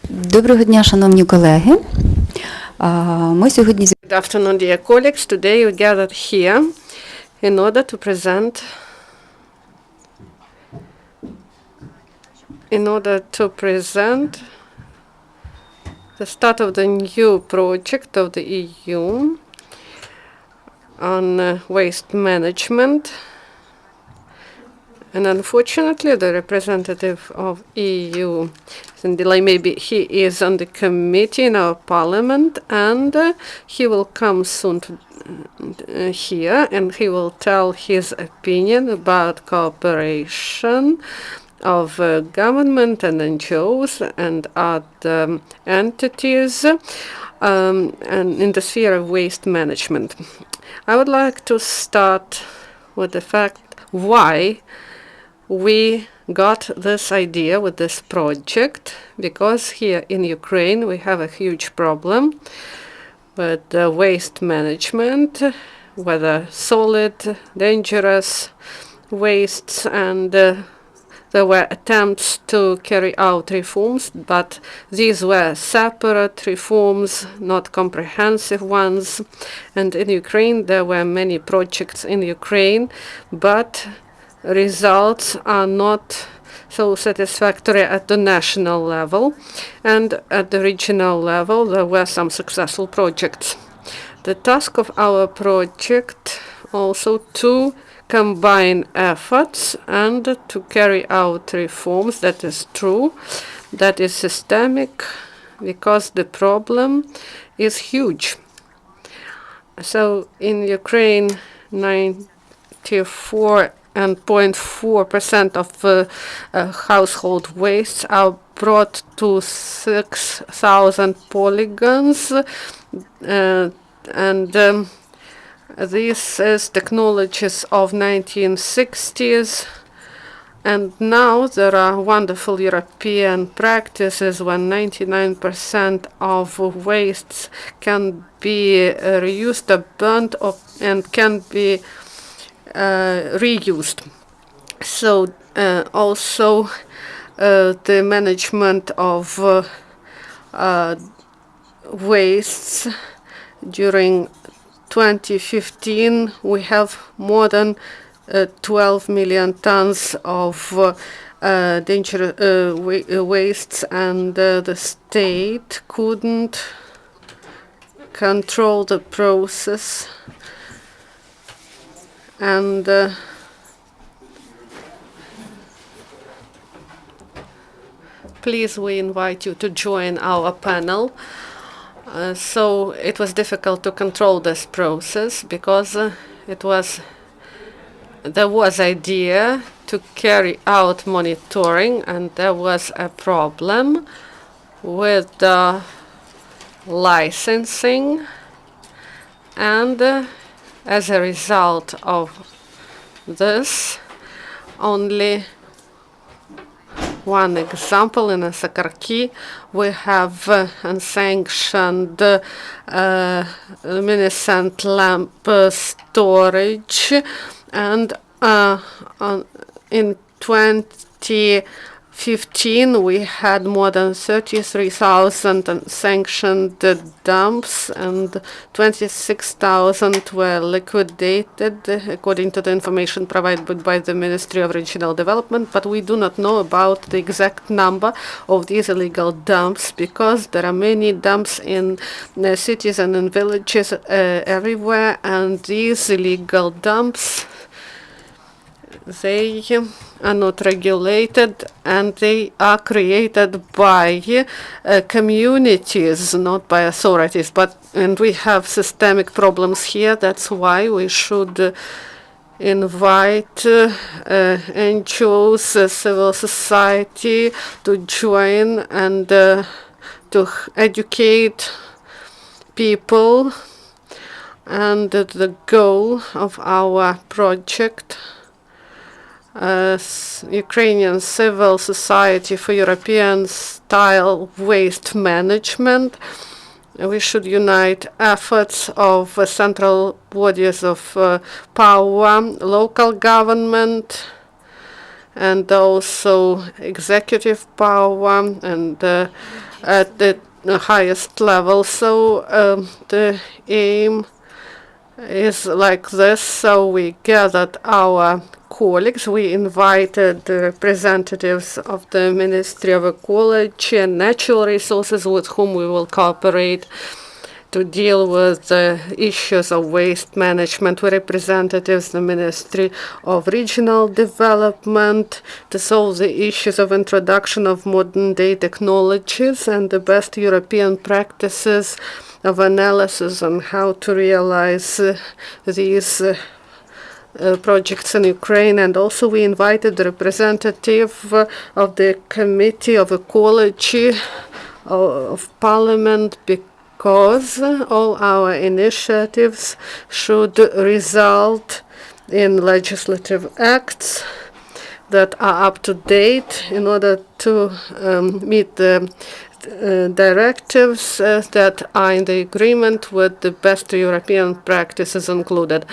Доброго дня, шановні колеги. Ми сьогодні Good afternoon, dear colleagues. Today we gathered here in order to present the start of the new project of the EU on waste management. And unfortunately, the representative of EU, delay maybe he is on the committee in our parliament, and he will come soon to, here, and he will tell his opinion about cooperation of government and NGOs and other entities and in the sphere of waste management. I would like to start with the fact why we got this idea with this project, because here in Ukraine we have a huge problem with waste management, whether solid, dangerous wastes, and there were attempts to carry out reforms, but these were separate reforms, not comprehensive ones. And in Ukraine there were many projects in Ukraine, but results are not so satisfactory at the national level, and at the regional level there were some successful projects. The task of our project also to combine efforts and to carry out reforms. That is true, that is systemic, because the problem is huge. So in Ukraine, 94.4% of household wastes are brought to 6,000 polygons, and this is technologies of 1960s, and now there are wonderful European practices when 99% of wastes can be reused or burnt and can be reused. So also the management of wastes during 2015, we have more than 12 million tons of dangerous wastes, and the state couldn't control the process. And please, we invite you to join our panel. So it was difficult to control this process because there was idea to carry out monitoring, and there was a problem with the licensing, and as a result of this, only one example, in Sakarki, we have unsanctioned luminescent lamp storage, and in 2015 we had more than 33,000 unsanctioned dumps, and 26,000 were liquidated according to the information provided by the Ministry of Regional Development. But we do not know about the exact number of these illegal dumps, because there are many dumps in the cities and in villages everywhere, and these illegal dumps, they are not regulated, and they are created by communities, not by authorities. And we have systemic problems here. That's why we should invite NGOs, civil society to join and to educate people. And the goal of our project, Ukrainian Civil Society for European-style waste management, we should unite efforts of central bodies of power, local government, and also executive power and at the highest level. So the aim is like this. So we gathered our colleagues. We invited the representatives of the Ministry of Ecology and Natural Resources with whom we will cooperate to deal with the issues of waste management. We representatives the Ministry of Regional Development to solve the issues of introduction of modern-day technologies and the best European practices of analysis on how to realize these projects in Ukraine. And also we invited the representative of the Committee of Ecology of Parliament, because all our initiatives should result in legislative acts that are up to date in order to meet the directives that are in the agreement with the best European practices included.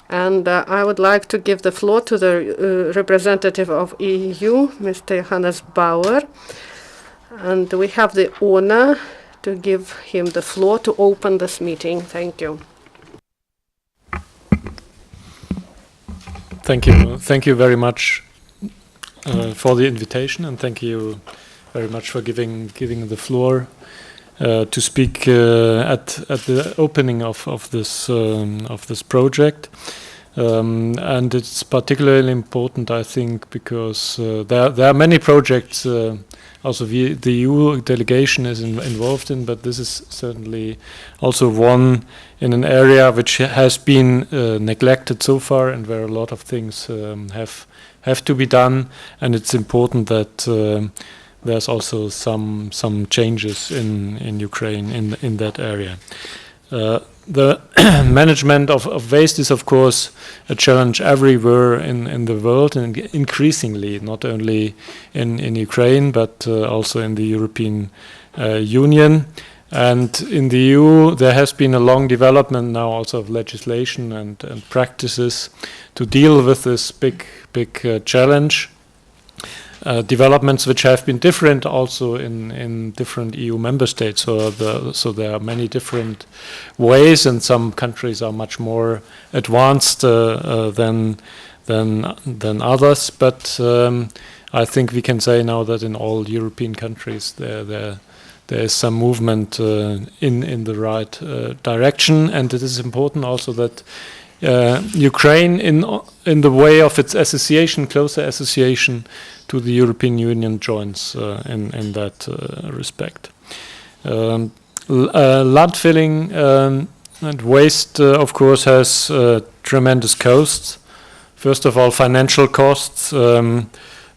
And I would like to give the floor to the representative of EU, Mr. Johannes Baur. And we have the honor to give him the floor to open this meeting. Thank you. Thank you. Thank you very much for the invitation, and thank you very much for giving the floor to speak at the opening of this project. And it's particularly important, I think, because there are many projects also the EU delegation is involved in, but this is certainly also one in an area which has been neglected so far, and where a lot of things have to be done. And it's important that there's also some changes in Ukraine in that area. The management of waste is, of course, a challenge everywhere in the world, and increasingly, not only in Ukraine, but also in the European Union. And in the EU, there has been a long development now also of legislation and practices to deal with this big challenge. Developments which have been different also in different EU member states. So there are many different ways, and some countries are much more advanced than others. But I think we can say now that in all European countries there is some movement in the right direction, and it is important also that Ukraine, in the way of its association, closer association to the European Union, joins in that respect. Landfilling and waste, of course, has tremendous costs. First of all, financial costs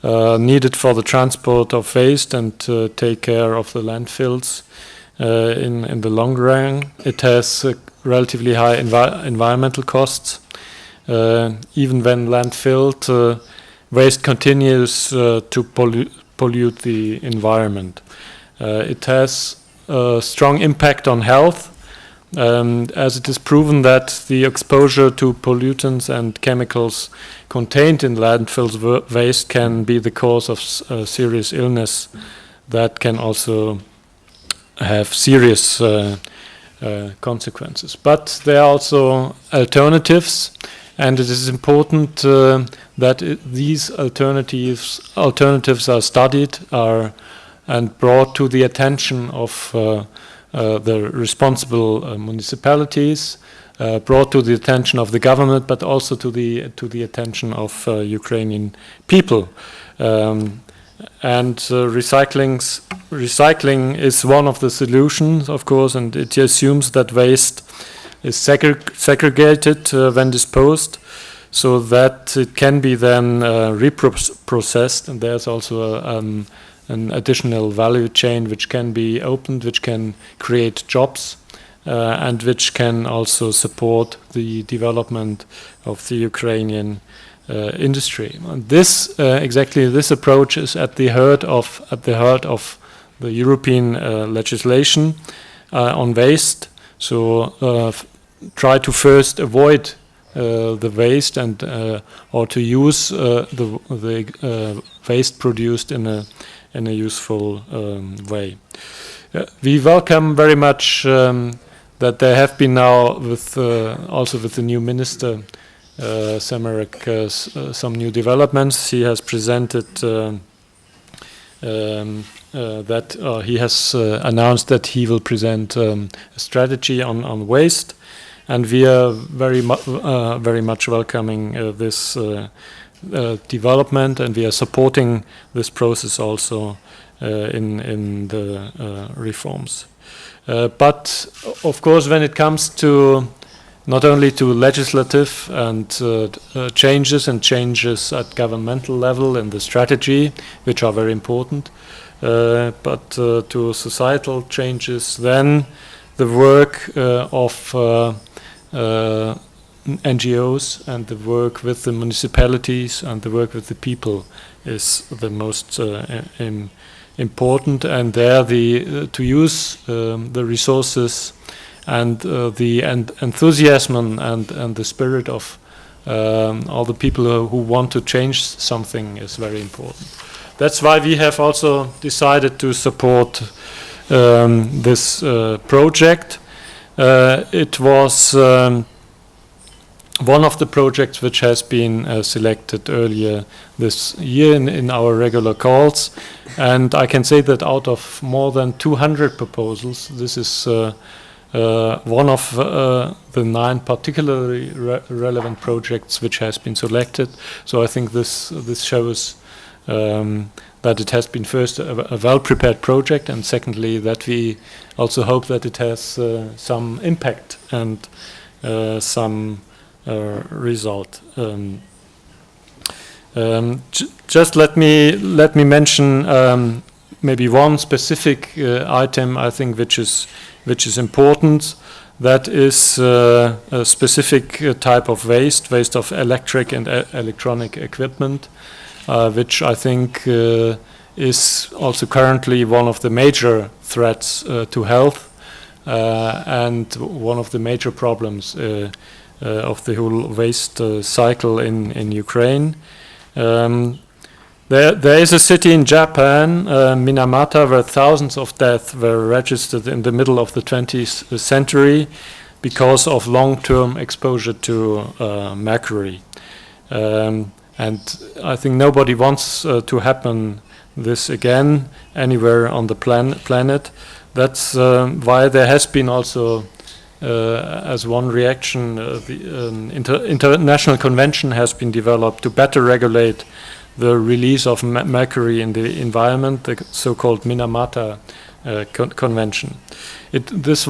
needed for the transport of waste and take care of the landfills. In the long run, it has relatively high environmental costs. Even when landfilled, waste continues to pollute the environment. It has a strong impact on health, as it is proven that the exposure to pollutants and chemicals contained in landfills waste can be the cause of serious illness that can also have serious consequences. But there are also alternatives, and it is important that these alternatives are studied and brought to the attention of the responsible municipalities, brought to the attention of the government, but also to the attention of Ukrainian people. And recycling is one of the solutions, of course, and it assumes that waste is segregated when disposed, so that it can be then reprocessed, and there's also an additional value chain which can be opened, which can create jobs, and which can also support the development of the Ukrainian industry. And this this approach is at the heart of the European legislation on waste. So try to first avoid the waste and or to use the waste produced in a useful way. We welcome very much that there have been now also with the new minister Semerek some new developments. He has presented that he has announced that he will present a strategy on waste, and we are very much welcoming this development, and we are supporting this process also in the reforms. But of course, when it comes to not only to legislative and changes at governmental level in the strategy, which are very important, but to societal changes, then the work of NGOs and the work with the municipalities and the work with the people is the most important, and there to use the resources and the enthusiasm and the spirit of all the people who want to change something is very important. That's why we have also decided to support this project. It was one of the projects which has been selected earlier this year in our regular calls, and I can say that out of more than 200 proposals, this is one of the 9 particularly relevant projects which has been selected. So I think this shows that it has been first a well-prepared project, and secondly that we also hope that it has some impact and some result. Just let me mention maybe one specific item I think which is important. That is a specific type of waste of electric and electronic equipment, which I think is also currently one of the major threats to health and one of the major problems of the whole waste cycle in Ukraine. There is a city in Japan, Minamata, where thousands of deaths were registered in the middle of the 20th century because of long-term exposure to mercury. And I think nobody wants to happen this again anywhere on the planet. That's why there has been also, as one reaction, the international convention has been developed to better regulate the release of mercury in the environment, the so-called Minamata Convention. This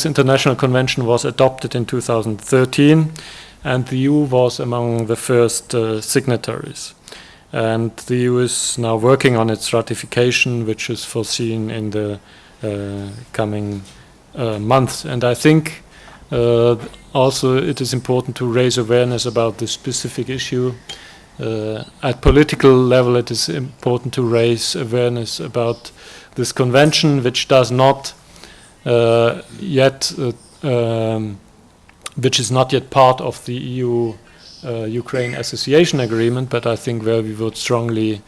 international convention was adopted in 2013, and the EU was among the first signatories. And the EU is now working on its ratification, which is foreseen in the coming months. And I think also it is important to raise awareness about this specific issue. At political level, it is important to raise awareness about this convention, which does not which is not yet part of the EU-Ukraine association agreement, but I think where we would strongly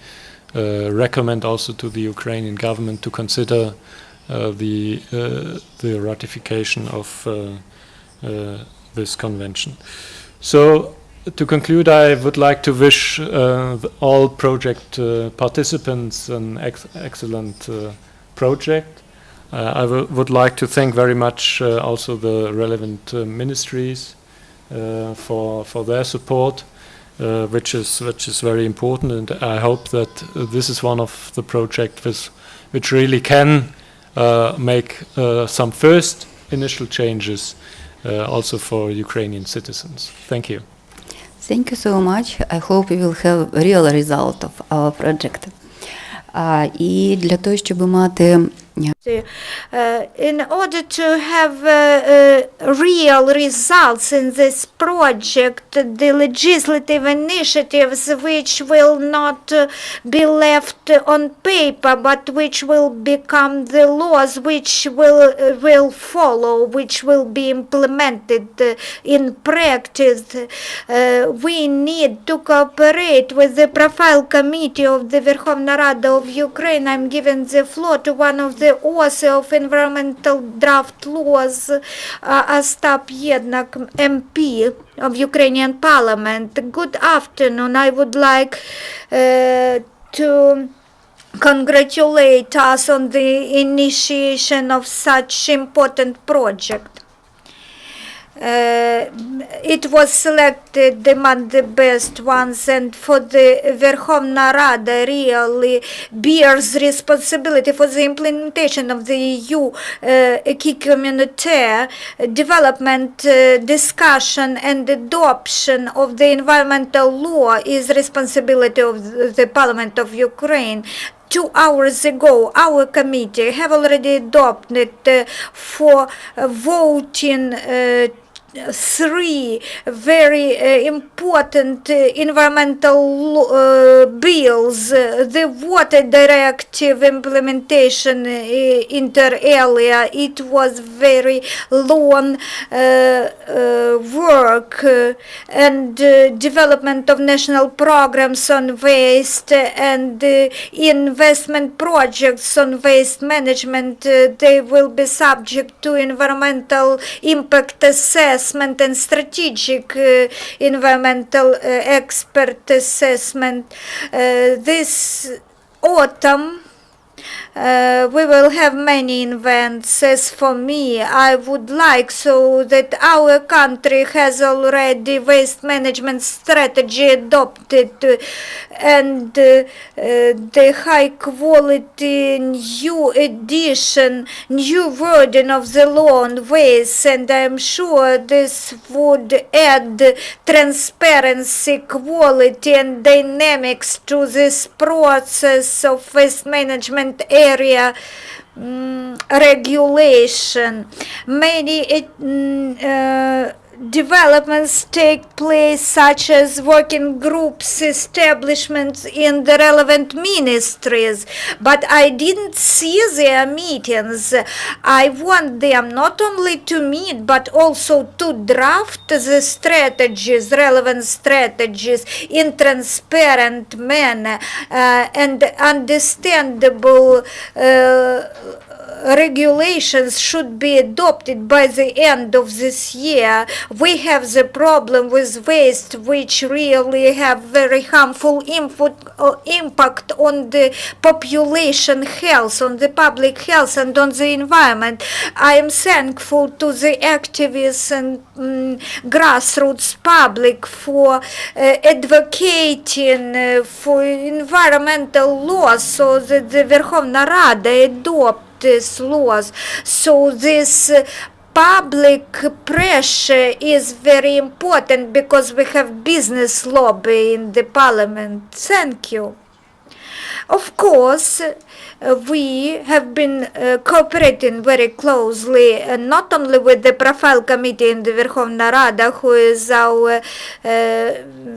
recommend also to the Ukrainian government to consider the ratification of this convention. So, to conclude, I would like to wish all project participants an excellent project. I would like to thank very much also the relevant ministries for their support, which is very important, and I hope that this is one of the projects which really can make some first initial changes also for Ukrainian citizens. Thank you. Thank you so much. I hope we will have a real result of our project. І для того, щоб мати In order to have real results in this project, the legislative initiatives which will not be left on paper, but which will become the laws which will follow, which will be implemented in practice, we need to cooperate with the Profile Committee of the Verkhovna Rada of Ukraine. I'm giving the floor to one of the author of environmental draft laws, Ostap Yednak, MP of Ukrainian Parliament. Good afternoon. I would like to congratulate us on the initiation of such important project. It was selected among the best ones, and for the Verkhovna Rada really bears responsibility for the implementation of the EU acquis communautaire, development, discussion and adoption of the environmental law is responsibility of the Parliament of Ukraine. 2 hours ago, our committee have already adopted for voting 3 very important environmental bills, the water directive implementation inter alia. It was very long work, and development of national programs on waste and investment projects on waste management. They will be subject to environmental impact assessment and strategic environmental expert assessment. This autumn we will have many events. As for me, I would like so that our country has already waste management strategy adopted, and the high quality new edition, new wording of the law on waste, and I'm sure this would add transparency, quality and dynamics to this process of waste management area regulation. Many developments take place, such as working groups, establishments in the relevant ministries, but I didn't see their meetings. I want them not only to meet, but also to draft the strategies, relevant strategies, in transparent manner and understandable regulations should be adopted by the end of this year. We have the problem with waste, which really have very harmful impact on the population health, on the public health and on the environment. I am thankful to the activists and grassroots public for advocating for environmental laws, so that the Verkhovna Rada adopt these laws. So this public pressure is very important, because we have business lobby in the parliament. Thank you. Of course, we have been cooperating very closely, not only with the Profile Committee in the Verkhovna Rada, who is our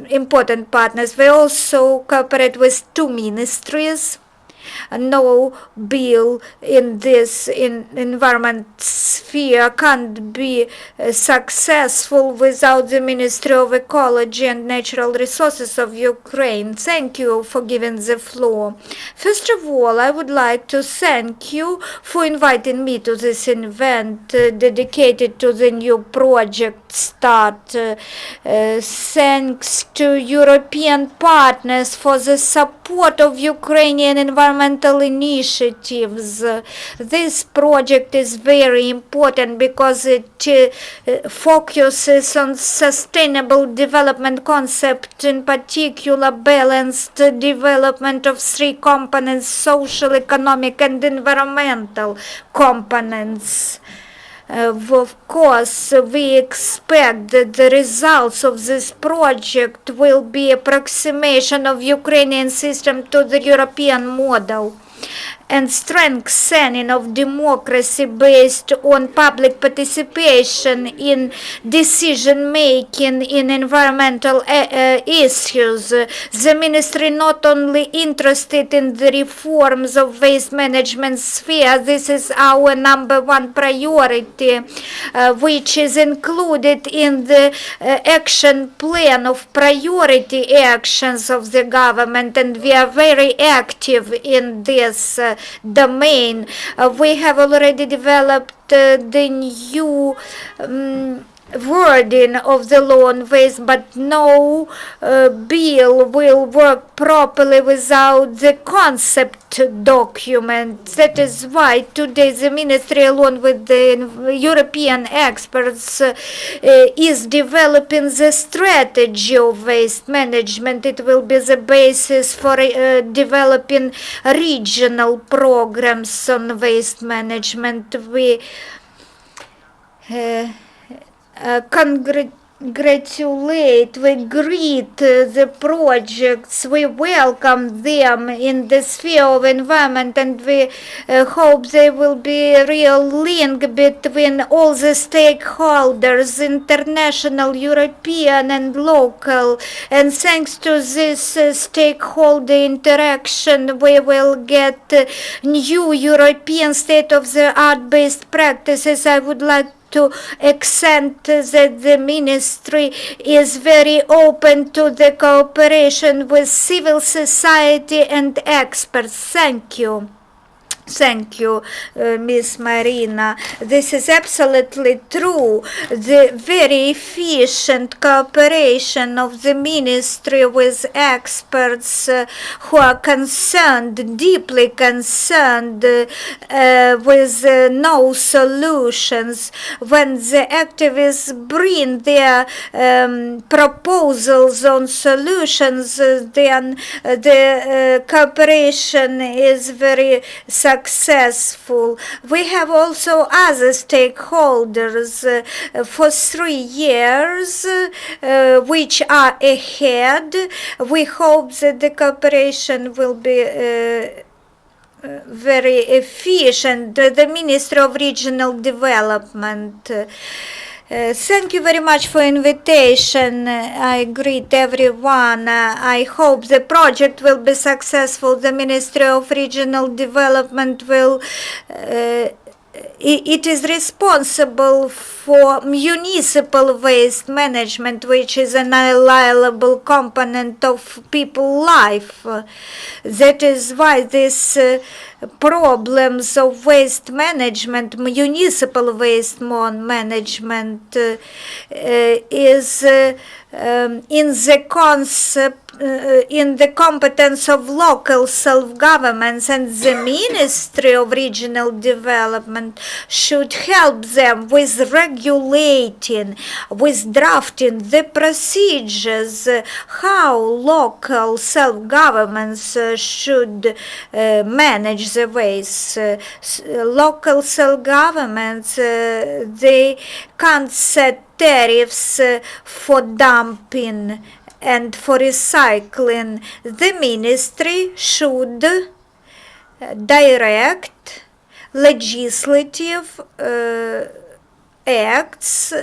important partners. We also cooperate with 2 ministries. No bill in this environment sphere can't be successful without the Ministry of Ecology and Natural Resources of Ukraine. Thank you for giving the floor. First of all, I would like to thank you for inviting me to this event dedicated to the new project start. Thanks to European partners for the support of Ukrainian environmental initiatives. This project is very important because it focuses on sustainable development concept, in particular balanced development of 3 components: social, economic and environmental components. Of course, we expect that the results of this project will be approximation of Ukrainian system to the European model. and strengthening of democracy based on public participation in decision making in environmental issues. The ministry not only interested in the reforms of waste management sphere, this is our number one priority, which is included in the action plan of priority actions of the government, and we are very active in this domain. We have already developed the new wording of the law on waste, but no bill will work properly without the concept document. That is why today the ministry, along with the European experts, is developing the strategy of waste management. It will be the basis for developing regional programs on waste management. We congratulate, we greet the projects, we welcome them in the sphere of environment, and we hope there will be a real link between all the stakeholders, international, European and local, and thanks to this stakeholder interaction we will get new European state-of-the-art based practices. I would like to accent that the ministry is very open to the cooperation with civil society and experts. Thank you. Thank you, Miss Maryna. This is absolutely true. The very efficient cooperation of the ministry with experts who are concerned, deeply concerned with no solutions. When the activists bring their proposals on solutions, then the cooperation is very successful. We have also other stakeholders for 3 years which are ahead. We hope that the cooperation will be very efficient. The Ministry of Regional Development. Thank you very much for invitation. I greet everyone. I hope the project will be successful. The Ministry of Regional Development will it is responsible for municipal waste management, which is an inalienable component of people's life. That is why these problems of waste management, municipal waste management, is in the concept, in the competence of local self-governments, and the Ministry of Regional Development should help them with regulating, with drafting the procedures, how local self-governments should manage the waste. Local self-governments, they can't set tariffs for dumping and for recycling. The ministry should direct legislative acts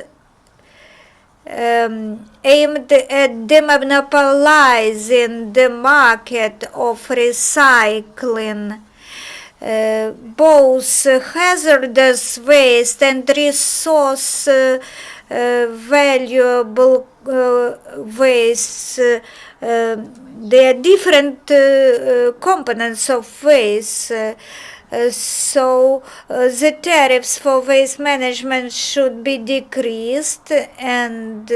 aimed at demonopolizing the market of recycling. Both hazardous waste and resource valuable waste, they are different components of waste. So the tariffs for waste management should be decreased, and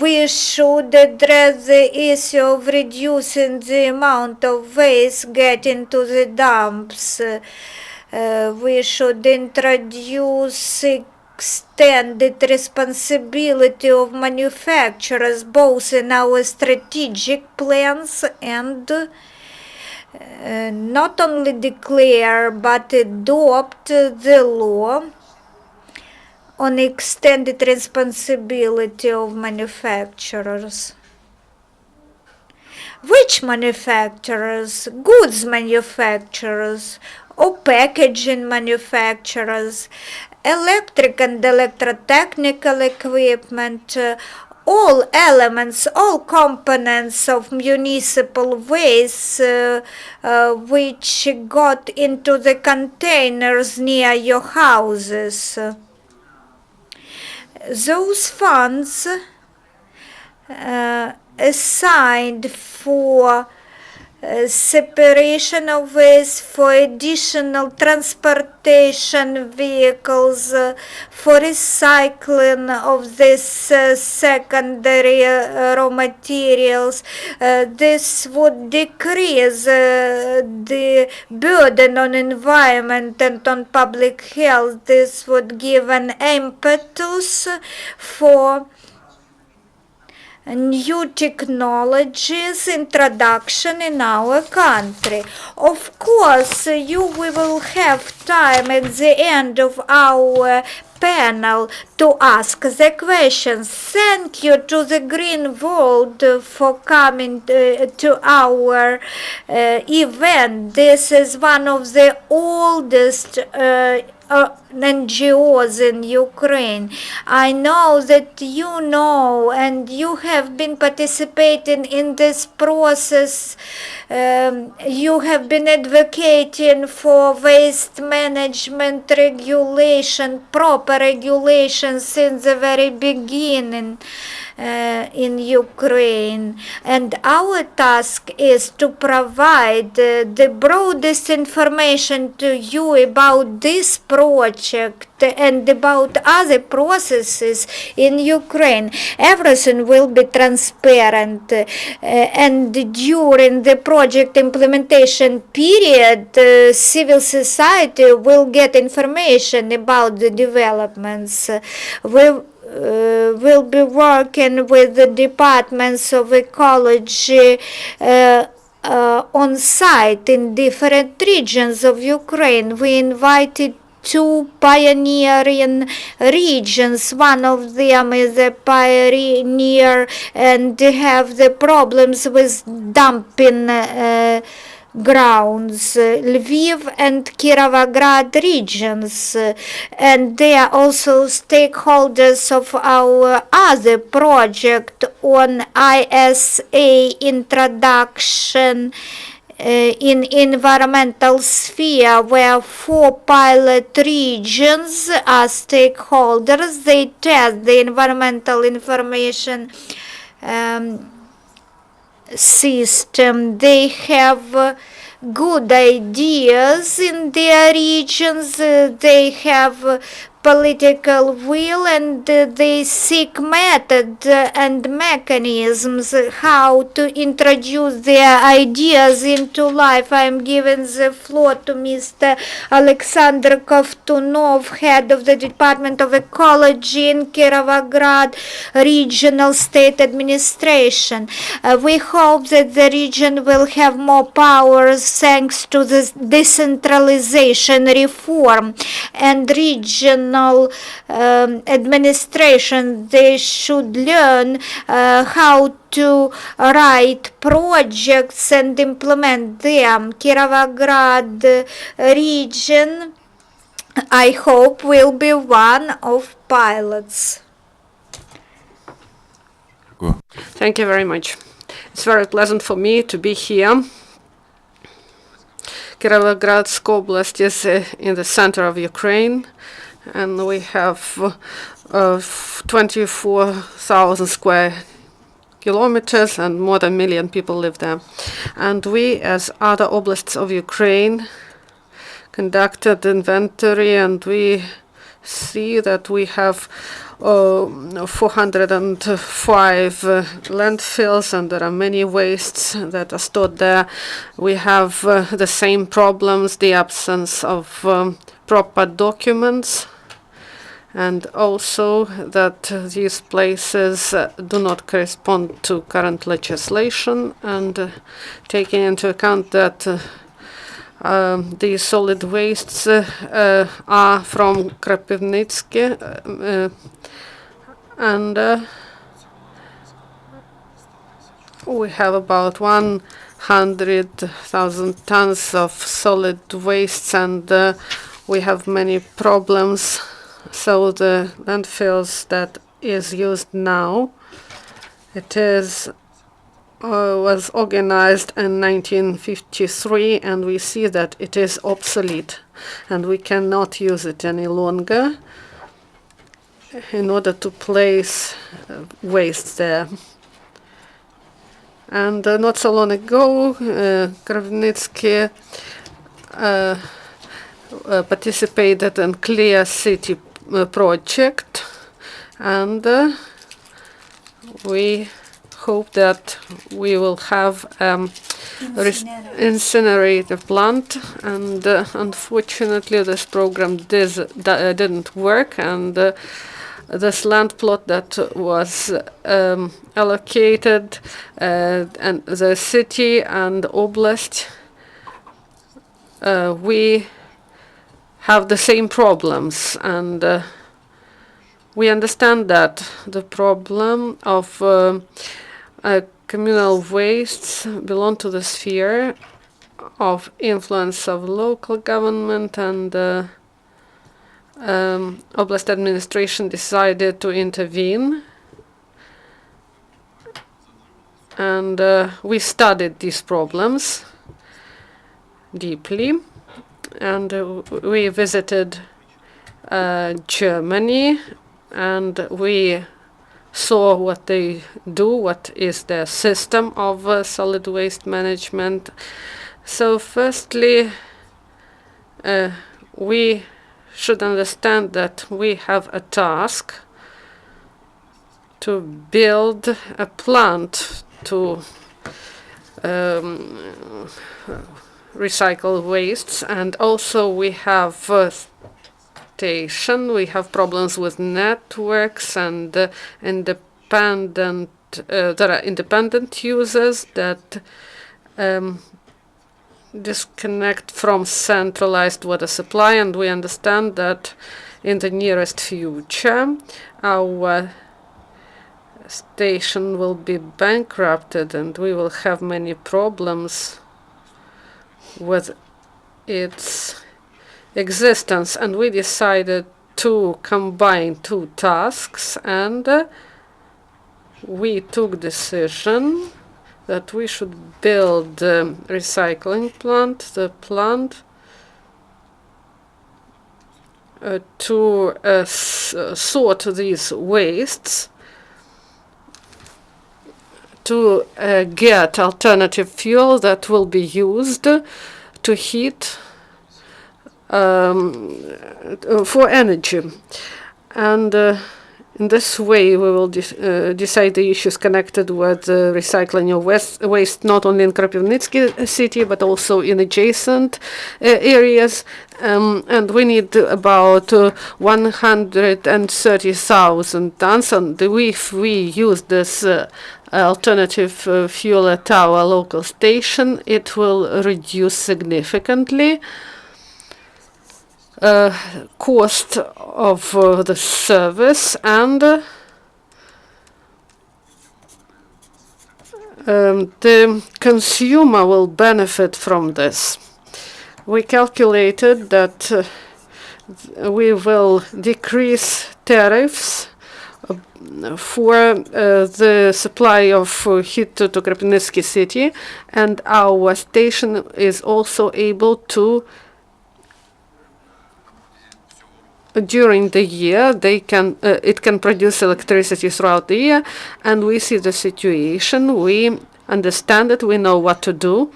we should address the issue of reducing the amount of waste getting to the dumps. We should introduce extended responsibility of manufacturers both in our strategic plans and not only declare but adopt the law on extended responsibility of manufacturers. Which manufacturers? Goods manufacturers or packaging manufacturers, electric and electrotechnical equipment, all elements, all components of municipal waste which got into the containers near your houses. Those funds assigned for separation of waste, for additional transportation vehicles, for recycling of this secondary raw materials. This would decrease the burden on environment and on public health. This would give an impetus for new technologies introduction in our country. Of course, we will have time at the end of our panel to ask the questions. Thank you to the Green World for coming to our event. This is one of the oldest NGOs in Ukraine. I know that you know and you have been participating in this process. You have been advocating for waste management regulation, proper regulation since the very beginning in Ukraine. And our task is to provide the broadest information to you about this project and about other processes in Ukraine. Everything will be transparent, and during the project implementation period, civil society will get information about the developments. We'll be working with the departments of ecology on site in different regions of Ukraine. We invited 2 pioneering regions. One of them is a pioneer and they have the problems with dumping grounds, Lviv and Kirovograd regions, and they are also stakeholders of our other project on ISA introduction in environmental sphere, where 4 pilot regions are stakeholders. They test the environmental information system. They have good ideas in their regions. They have political will and they seek methods and mechanisms how to introduce their ideas into life. I am giving the floor to Mr. Alexander Kovtunov, head of the Department of Ecology in Kirovograd Regional State Administration. We hope that the region will have more powers thanks to the decentralization reform and regional administration. They should learn how to write projects and implement them. Kirovograd region, I hope, will be one of pilots. Thank you very much. It's very pleasant for me to be here. Kirovogradsk Oblast is in the center of Ukraine, and we have 24,000 square kilometers and more than 1 million people live there. And we, as other oblasts of Ukraine, conducted inventory, and we see that we have 405 landfills, and there are many wastes that are stored there. We have the same problems, the absence of proper documents, and also that these places do not correspond to current legislation, and taking into account that these solid wastes are from Kropivnitsky, and we have about 100,000 tons of solid wastes, and we have many problems. So the landfills that is used now, it is was organized in 1953, and we see that it is obsolete, and we cannot use it any longer in order to place waste there. And not so long ago, Kravchenko participated in Clear City project, and we hope that we will have incinerator plant, and unfortunately this program didn't work, and this land plot that was allocated, and the city and oblast, we have the same problems, and we understand that the problem of communal wastes belong to the sphere of influence of local government, and Oblast administration decided to intervene, and we studied these problems deeply, and we visited Germany, and we saw what they do, what is their system of solid waste management. So firstly, we should understand that we have a task to build a plant to recycle wastes, and also we have station. We have problems with networks and independent. There are independent users that disconnect from centralized water supply, and we understand that in the nearest future our station will be bankrupted, and we will have many problems with its existence. And we decided to combine two tasks, and we took decision that we should build a recycling plant, the plant to sort these wastes, to get alternative fuel that will be used to heat for energy. And in this way, we will decide the issues connected with recycling of waste, not only in Kropyvnytsky city, but also in adjacent areas. And we need about 130,000 tons. And if we use this alternative fuel at our local station, it will reduce significantly cost of the service, and the consumer will benefit from this. We calculated that we will decrease tariffs for the supply of heat to Kropyvnytsky city, and our station is also able to, during the year, it can produce electricity throughout the year, and we see the situation, we understand it, we know what to do.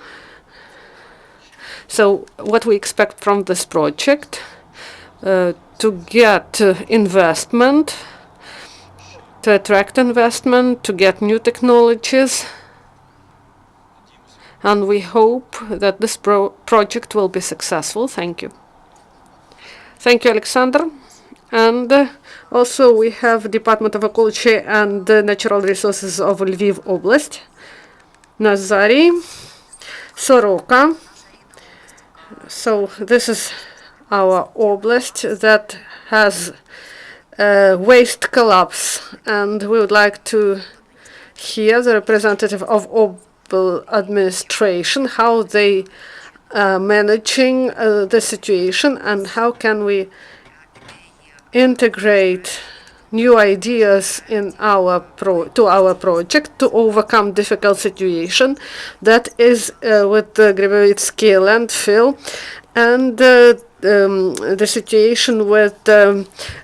So what we expect from this project, to get investment, to attract investment, to get new technologies, and we hope that this project will be successful. Thank you. Thank you, Alexander. And also we have Department of Ecology and Natural Resources of Lviv Oblast, Nazari, Soroka. So this is our oblast that has waste collapse, and we would like to hear the representative of Opel administration, how they are managing the situation, and how can we integrate new ideas in our project to overcome difficult situation that is with the Gribovitsky landfill and the situation with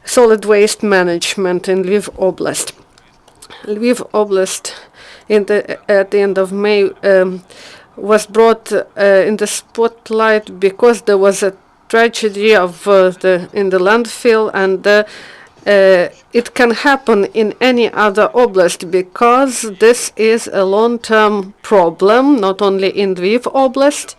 solid waste management in Lviv Oblast. Lviv Oblast at the end of May was brought in the spotlight because there was a tragedy of in the landfill, and it can happen in any other oblast because this is a long-term problem, not only in Lviv Oblast.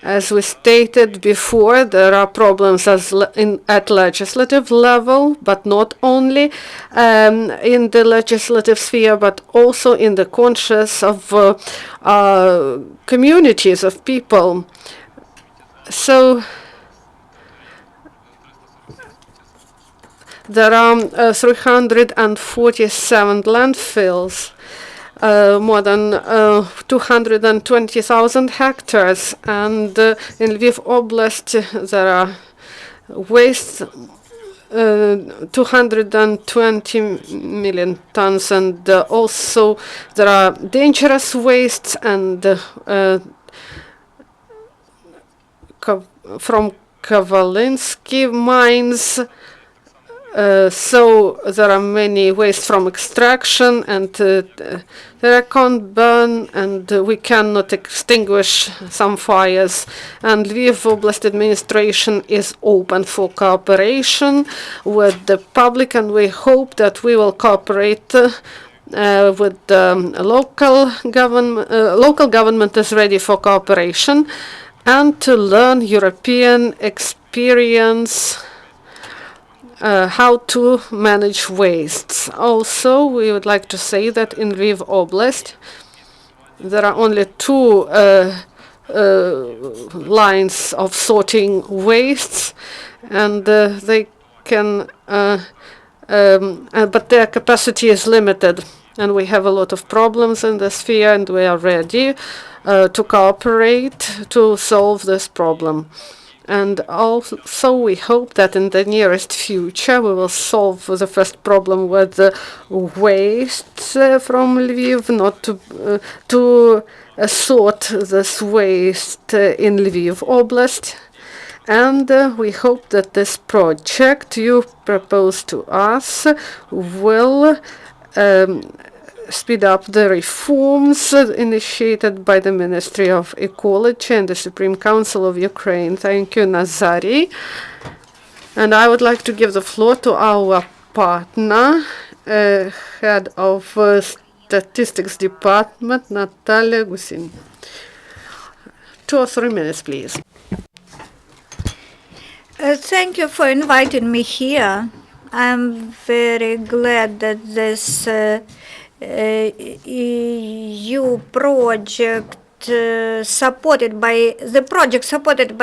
As we stated before, there are problems at legislative level, but not only in the legislative sphere, but also in the conscience of communities of people. So there are 347 landfills, more than 220,000 hectares, and in Lviv Oblast there are waste 220 million tons, and also there are dangerous wastes and from Kavalinsky mines. So there are many waste from extraction, and they can't burn, and we cannot extinguish some fires. And Lviv Oblast administration is open for cooperation with the public, and we hope that we will cooperate with the local government. Local government is ready for cooperation and to learn European experience. How to manage wastes. Also, we would like to say that in Lviv Oblast there are only 2 lines of sorting wastes, and they can, but their capacity is limited, and we have a lot of problems in the sphere, and we are ready to cooperate to solve this problem. And also we hope that in the nearest future we will solve the first problem with the waste from Lviv, not to sort this waste in Lviv Oblast. And we hope that this project you propose to us will speed up the reforms initiated by the Ministry of Ecology and the Supreme Council of Ukraine. Thank you, Nazari. And I would like to give the floor to our partner, Head of Statistics Department, Natalia Gusin. 2 or 3 minutes, please. Thank you for inviting me here. I'm very glad that this EU project supported by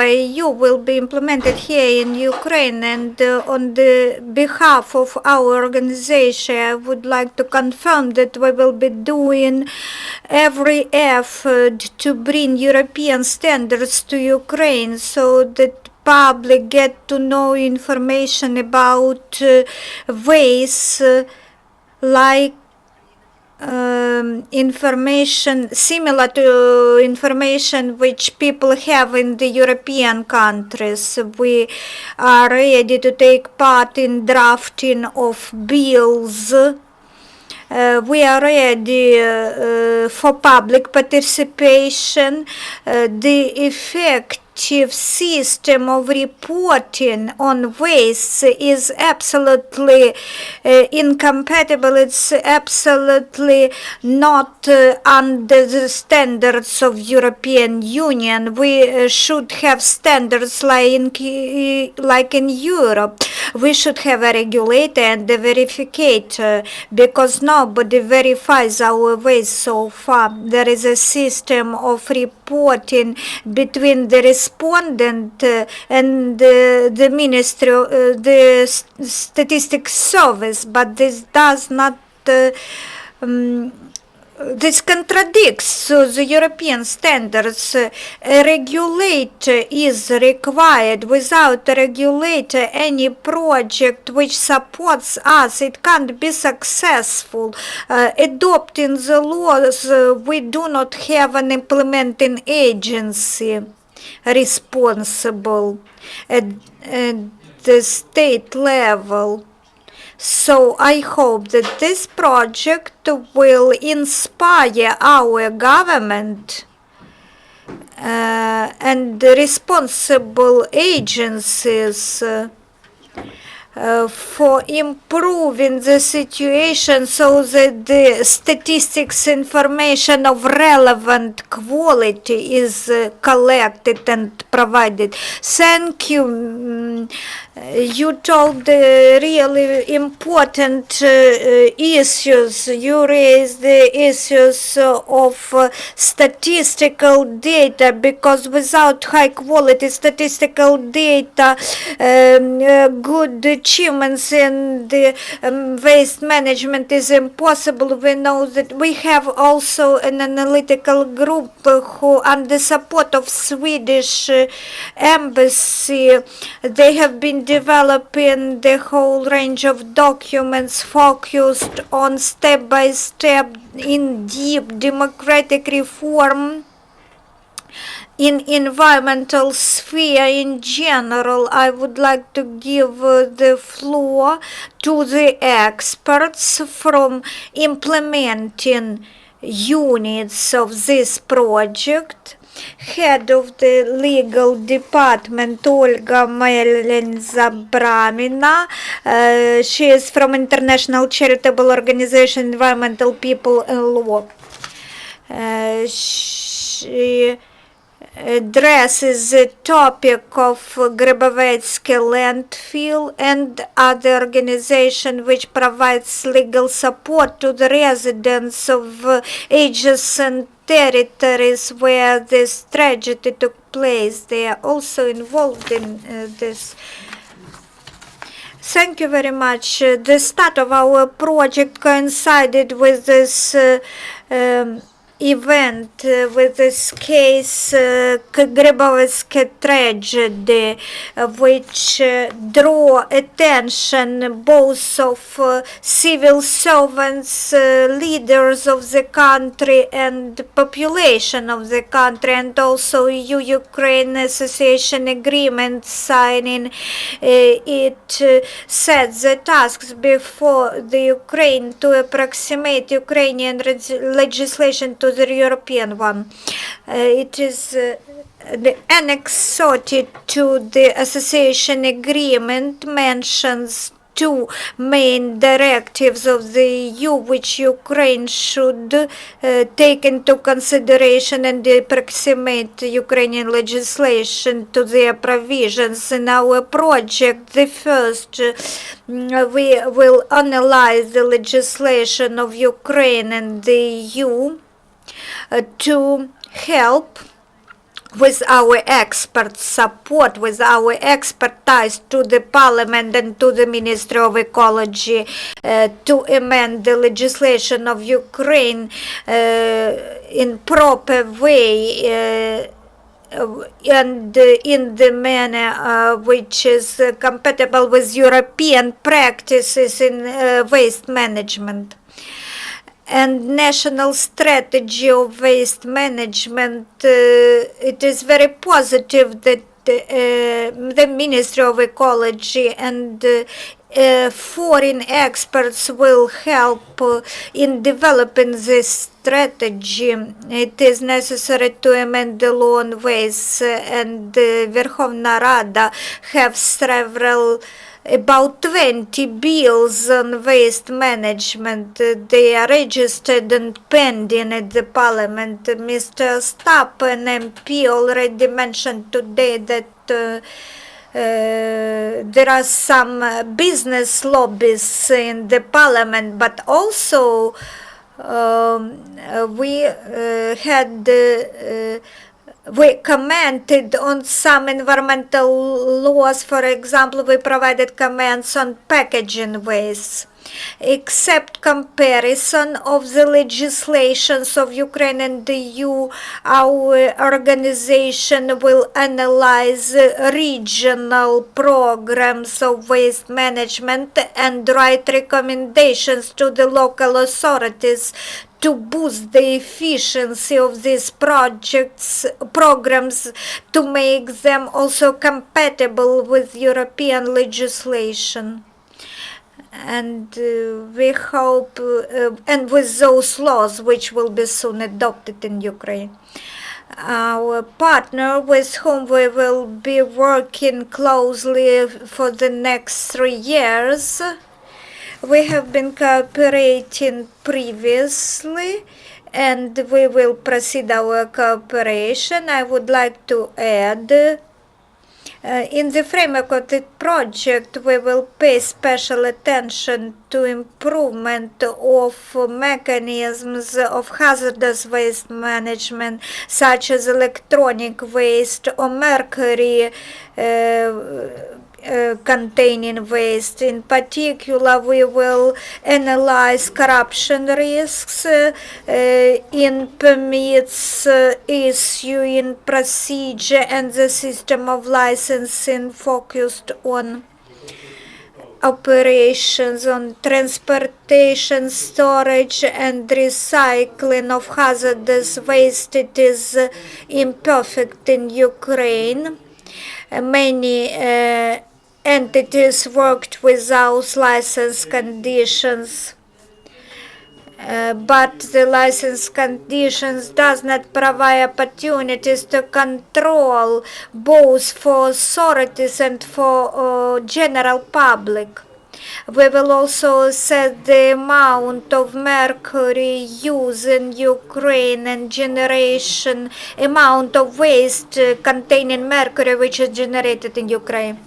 EU will be implemented here in Ukraine, and on the behalf of our organization I would like to confirm that we will be doing every effort to bring European standards to Ukraine so that public get to know information about waste like information similar to information which people have in the European countries. We are ready to take part in drafting of bills. We are ready for public participation. The effective system of reporting on waste is absolutely incompatible. It's absolutely not under the standards of European Union. We should have standards like in Europe. We should have a regulator and a verificator because nobody verifies our waste so far. There is a system of reporting between the respondent and the Ministry, the Statistics Service, but this does not this contradicts the European standards. A regulator is required. Without a regulator, any project which supports us, it can't be successful. Adopting the laws, we do not have an implementing agency responsible at the state level. So I hope that this project will inspire our government and the responsible agencies for improving the situation so that the statistics information of relevant quality is collected and provided. Thank you. You told really important issues. You raised the issues of statistical data, because without high quality statistical data, good achievements in the waste management is impossible. We know that we have also an analytical group who, under support of Swedish embassy, they have been developing the whole range of documents focused on step-by-step in deep democratic reform in environmental sphere in general. I would like to give the floor to the experts from implementing units of this project. Head of the legal department, Olga Zabramina. She is from International Charitable Organization Environmental People and Law. She addresses the topic of Grabovetsky landfill and other organization which provides legal support to the residents of adjacent territories where this tragedy took place. They are also involved in this. Thank you very much. The start of our project coincided with this event, with this case, Grabovetsky tragedy, which draw attention both of civil servants, leaders of the country and population of the country, and also EU-Ukraine association agreement signing. It sets the tasks before the Ukraine to approximate Ukrainian legislation to the European one. It is the Annex 30 to the association agreement mentions two main directives of the EU which Ukraine should take into consideration and approximate Ukrainian legislation to their provisions. In our project, the first, we will analyze the legislation of Ukraine and the EU to help with our expert support, with our expertise to the Parliament and to the Ministry of Ecology to amend the legislation of Ukraine in proper way and in the manner which is compatible with European practices in waste management. And national strategy of waste management, it is very positive that the Ministry of Ecology and foreign experts will help in developing this strategy. It is necessary to amend the law on waste, and the Verkhovna Rada have about 20 bills on waste management. They are registered and pending at the Parliament. Mr. Ostap, an MP, already mentioned today that there are some business lobbies in the Parliament, but also we commented on some environmental laws. For example, we provided comments on packaging waste. Except comparison of the legislations of Ukraine and the EU, our organization will analyze regional programs of waste management and write recommendations to the local authorities to boost the efficiency of these programs, to make them also compatible with European legislation. And we hope, and with those laws which will be soon adopted in Ukraine. Our partner with whom we will be working closely for the next 3 years, we have been cooperating previously and we will proceed our cooperation. I would like to add, in the framework of the project, we will pay special attention to improvement of mechanisms of hazardous waste management, such as electronic waste or mercury containing waste. In particular, we will analyze corruption risks in permits issuing procedure and the system of licensing focused on operations on transportation, storage and recycling of hazardous waste. It is imperfect in Ukraine. Many entities worked without license conditions, but the license conditions does not provide opportunities to control both for authorities and for general public. We will also set the amount of mercury used in Ukraine and generation amount of waste containing mercury which is generated in Ukraine.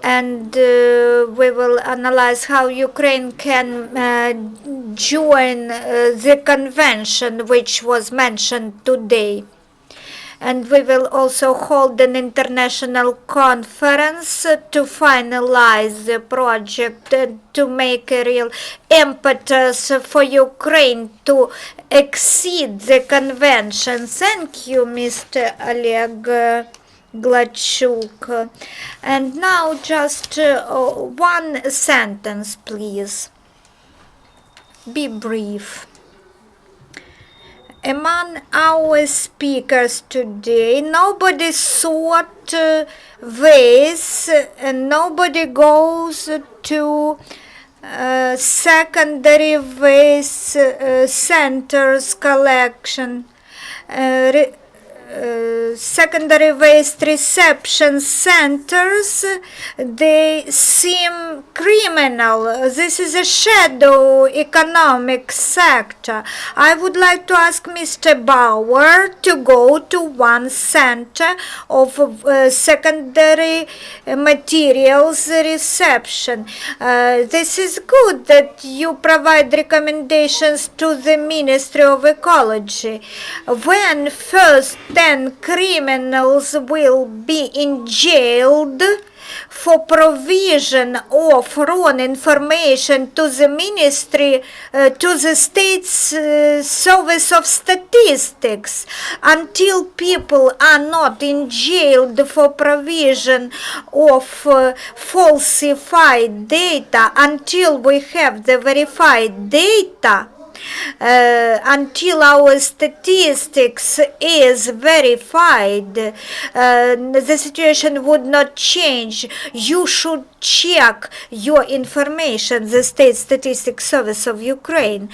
And we will analyze how Ukraine can join the convention which was mentioned today. And we will also hold an international conference to finalize the project, to make a real impetus for Ukraine to exceed the convention. Thank you, Mr. Oleg Gladchuk. And now just one sentence, please. Be brief. Among our speakers today, nobody sought waste and nobody goes to secondary waste centers collection. Secondary waste reception centers, they seem criminal. This is a shadow economic sector. I would like to ask Mr. Baur to go to one center of secondary materials reception. This is good that you provide recommendations to the Ministry of Ecology. When first 10 criminals will be jailed for provision of wrong information to the ministry, to the state's service of statistics, until people are not jailed for provision of falsified data, until we have the verified data, until our statistics is verified, the situation would not change. You should check your information, the State Statistics Service of Ukraine,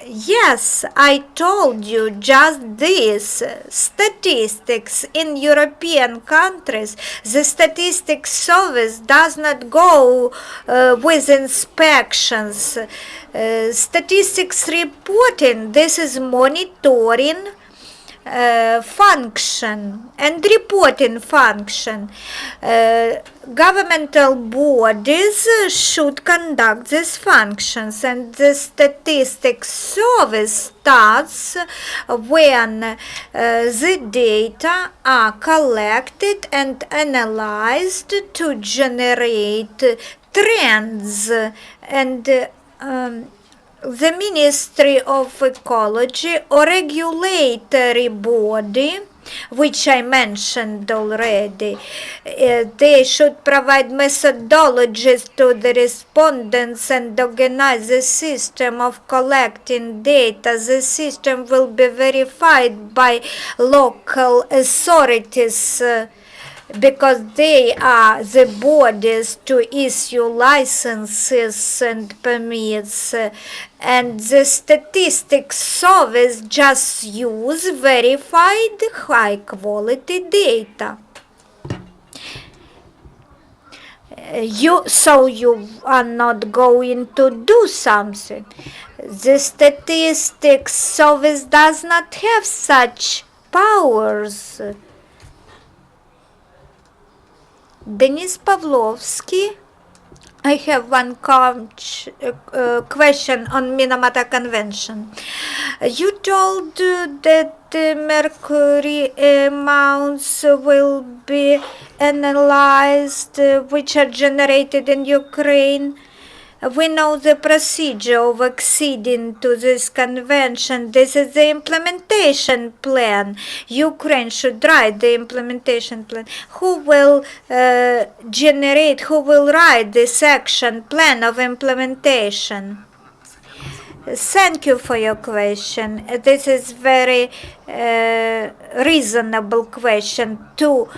Yes, I told you just this. Statistics in European countries, the statistics service does not go with inspections. Statistics reporting, this is monitoring function and reporting function. Governmental bodies should conduct these functions, and the statistics service starts when the data are collected and analyzed to generate trends, and the Ministry of Ecology or regulatory body, which I mentioned already, they should provide methodologies to the respondents and organize the system of collecting data. The system will be verified by local authorities, because they are the bodies to issue licenses and permits, and the statistics service just use verified high quality data. So you are not going to do something. The statistics service does not have such powers. Denis Pavlovsky, I have one question on Minamata Convention. You told that the mercury amounts will be analyzed, which are generated in Ukraine. We know the procedure of acceding to this convention. This is the implementation plan. Ukraine should write the implementation plan. Who will who will write this action plan of implementation? Thank you for your question. This is very reasonable question. To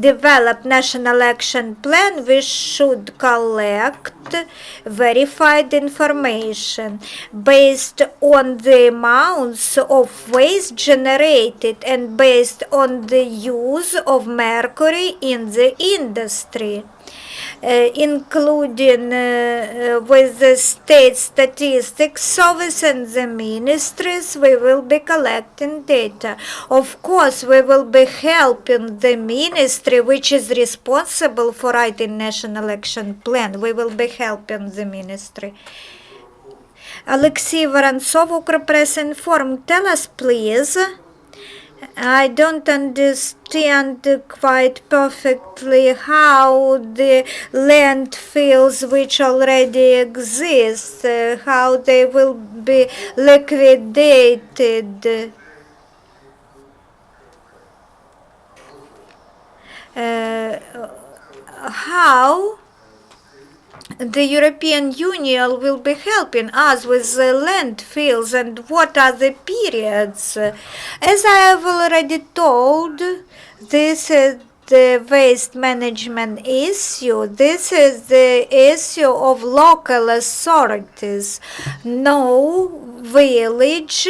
develop national action plan, we should collect verified information based on the amounts of waste generated and based on the use of mercury in the industry. Including with the state statistics service and the ministries, we will be collecting data. Of course, we will be helping the ministry which is responsible for writing national action plan. We will be helping the ministry. Alexei Vorontsov, Ukropress Inform, tell us please. I don't understand quite perfectly how the landfills which already exist, how they will be liquidated. How the European Union will be helping us with the landfills and what are the periods. As I have already told, this is the waste management issue. This is the issue of local authorities. No village,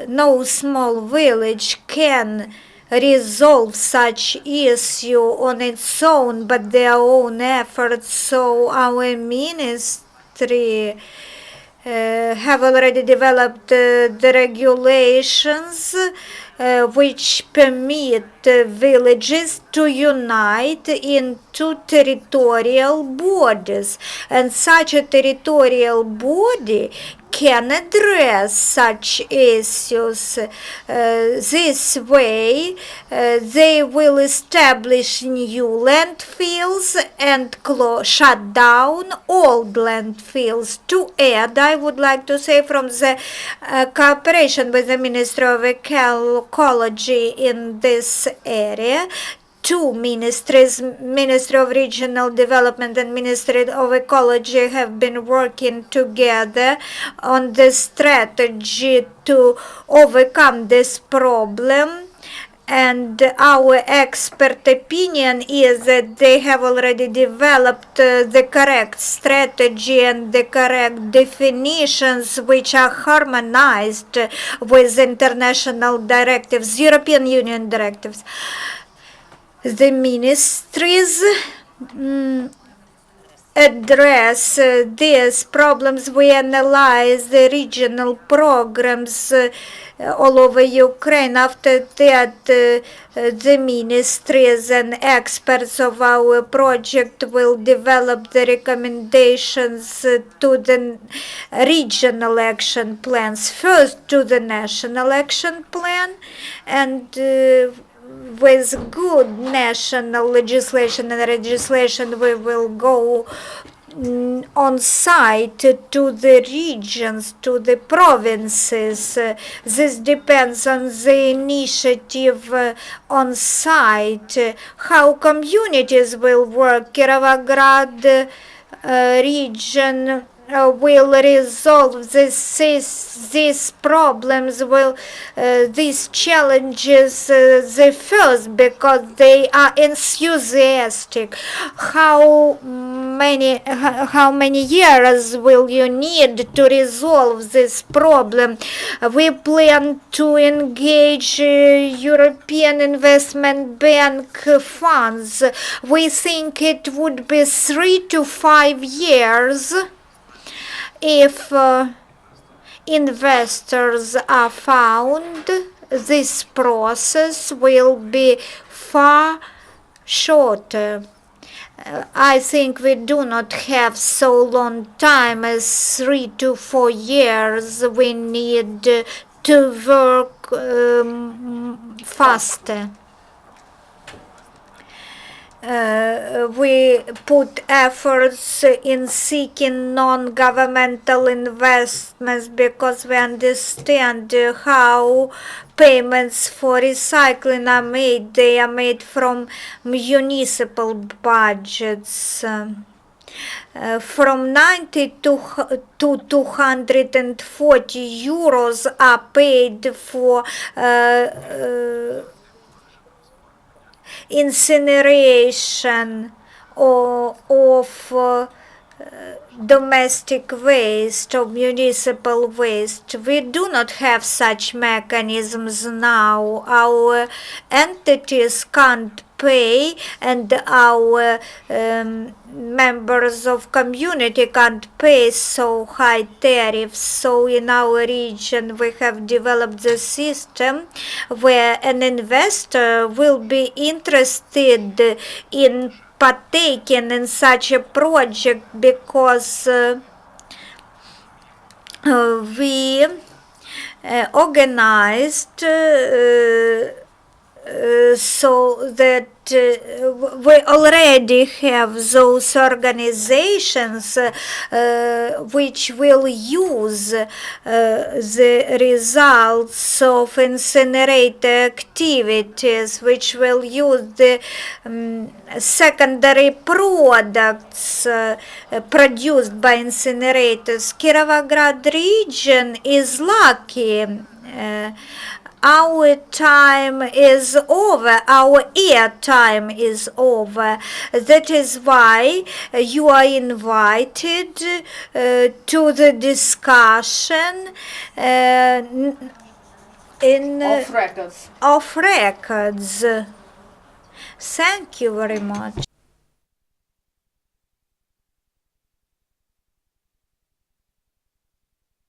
no small village can resolve such issue on its own, but their own efforts. So our ministry have already developed the regulations which permit villages to unite into territorial bodies, and such a territorial body can address such issues. This way, they will establish new landfills and shut down old landfills. To add, I would like to say from the cooperation with the Ministry of Ecology in this area, two ministries, Ministry of Regional Development and Ministry of Ecology, have been working together on the strategy to overcome this problem. And our expert opinion is that they have already developed the correct strategy and the correct definitions which are harmonized with international directives, European Union directives. The ministries address these problems, we analyze the regional programs all over Ukraine. After that, the ministries and experts of our project will develop the recommendations to the regional action plans, first to the national action plan, and with good national legislation and legislation, we will go on site to the regions, to the provinces. This depends on the initiative on site, how communities will work. Kirovograd region will resolve these problems, these challenges the first, because they are enthusiastic. How many years will you need to resolve this problem? We plan to engage European Investment Bank funds. We think it would be 3 to 5 years if investors are found. This process will be far shorter. I think we do not have so long time as 3 to 4 years. We need to work faster. We put efforts in seeking non-governmental investments because we understand how payments for recycling are made. They are made from municipal budgets. From 90 to 240 euros are paid for incineration of domestic waste or municipal waste. We do not have such mechanisms now. Our entities can't pay, and our members of community can't pay so high tariffs. So in our region we have developed the system where an investor will be interested in partaking in such a project because we organized so that we already have those organizations which will use the results of incinerator activities, which will use the secondary products produced by incinerators. Kirovograd region is lucky. Our time is over, our air time is over. That is why you are invited to the discussion Of records. of records. Thank you very much.